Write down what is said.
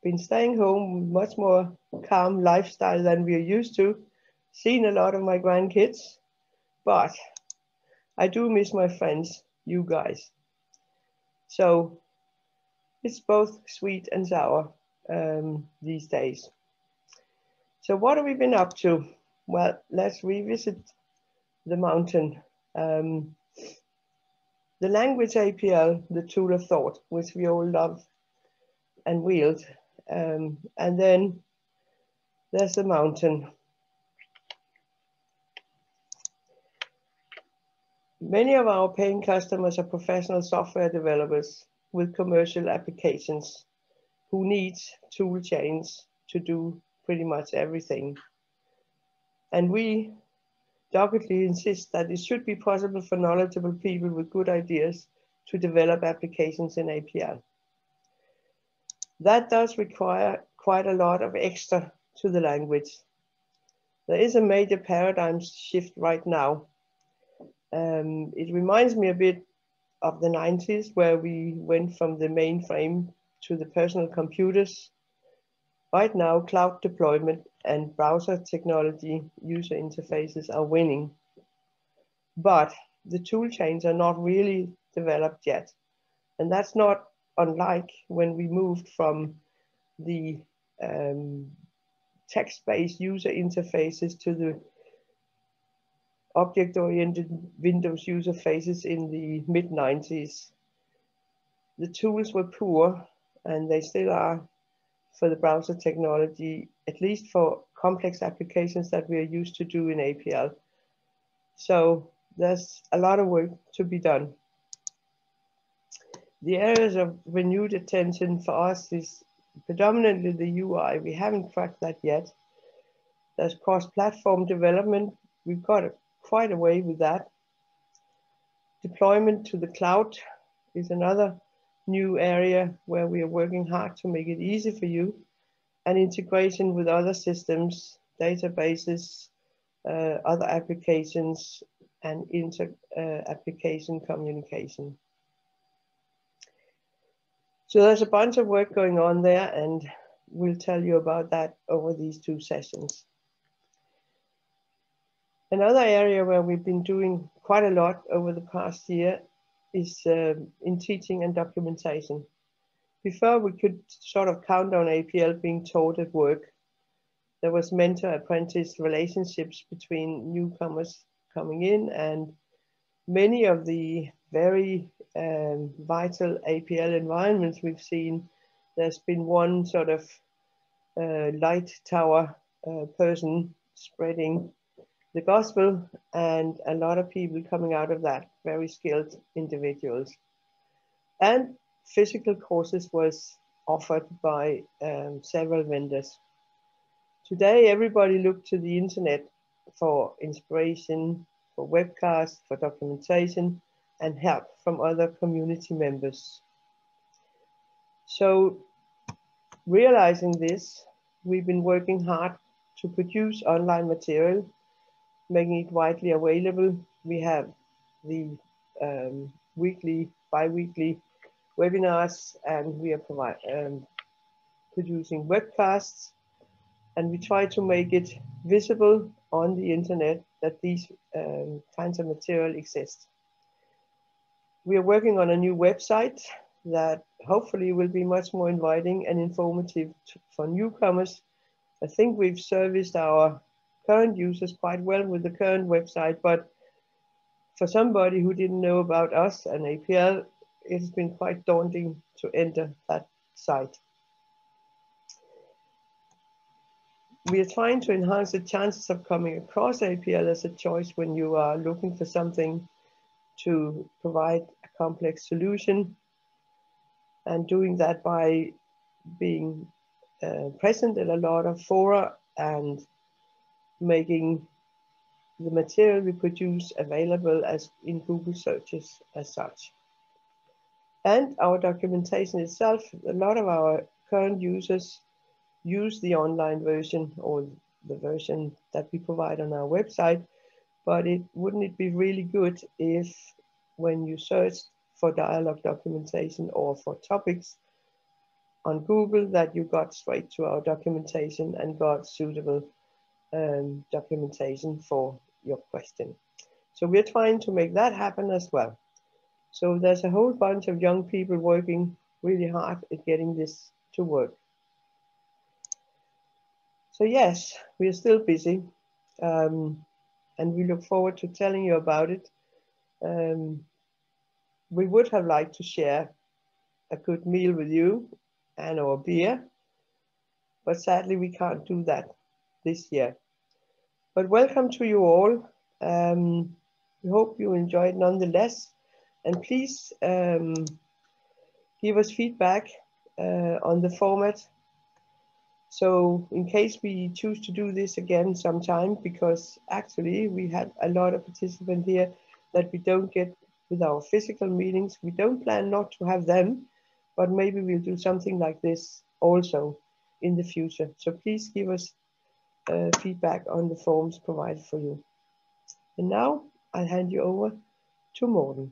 been staying home, much more calm lifestyle than we're used to, seen a lot of my grandkids, but I do miss my friends, you guys. So it's both sweet and sour these days. So what have we been up to? Well, let's revisit the mountain. The language APL, the tool of thought, which we all love and wield. And then there's the mountain. Many of our paying customers are professional software developers with commercial applications who need tool chains to do pretty much everything. And we doggedly insist that it should be possible for knowledgeable people with good ideas to develop applications in APL. That does require quite a lot of extra to the language. There is a major paradigm shift right now. It reminds me a bit of the 90s, where we went from the mainframe to the personal computers. Right now, cloud deployment and browser technology user interfaces are winning. But the tool chains are not really developed yet. And that's not unlike when we moved from the text-based user interfaces to the object-oriented Windows user faces in the mid-90s. The tools were poor, and they still are for the browser technology, at least for complex applications that we are used to do in APL. So there's a lot of work to be done. The areas of renewed attention for us is predominantly the UI. We haven't cracked that yet. There's cross-platform development. We've got quite a way with that. Deployment to the cloud is another new area where we are working hard to make it easy for you, and integration with other systems, databases, other applications, and inter-application communication. So there's a bunch of work going on there, and we'll tell you about that over these two sessions. Another area where we've been doing quite a lot over the past year is in teaching and documentation. Before, we could sort of count on APL being taught at work. There was mentor-apprentice relationships between newcomers coming in, and many of the very vital APL environments we've seen, there's been one sort of light tower person spreading the gospel, and a lot of people coming out of that, very skilled individuals. And physical courses was offered by several vendors. Today, everybody looked to the internet for inspiration, for webcasts, for documentation, and help from other community members. So, realizing this, we've been working hard to produce online material, making it widely available. We have the weekly, bi-weekly webinars, and we are producing webcasts, and we try to make it visible on the internet that these kinds of material exist. We are working on a new website that hopefully will be much more inviting and informative for newcomers. I think we've serviced our current users quite well with the current website, but for somebody who didn't know about us and APL, it's been quite daunting to enter that site. We are trying to enhance the chances of coming across APL as a choice when you are looking for something to provide a complex solution, and doing that by being present in a lot of fora and making the material we produce available as in Google searches as such. And our documentation itself, a lot of our current users use the online version or the version that we provide on our website, but wouldn't it be really good if when you search for dialogue documentation or for topics, on Google that you got straight to our documentation and got suitable documentation for your question. So we're trying to make that happen as well. So there's a whole bunch of young people working really hard at getting this to work. So yes, we are still busy, and we look forward to telling you about it. We would have liked to share a good meal with you and our beer, but sadly we can't do that this year. But welcome to you all. We hope you enjoyed nonetheless, and please give us feedback on the format. So in case we choose to do this again sometime, because actually we had a lot of participants here that we don't get with our physical meetings. We don't plan not to have them, but maybe we'll do something like this also in the future. So please give us feedback on the forms provided for you. And now I'll hand you over to Morten.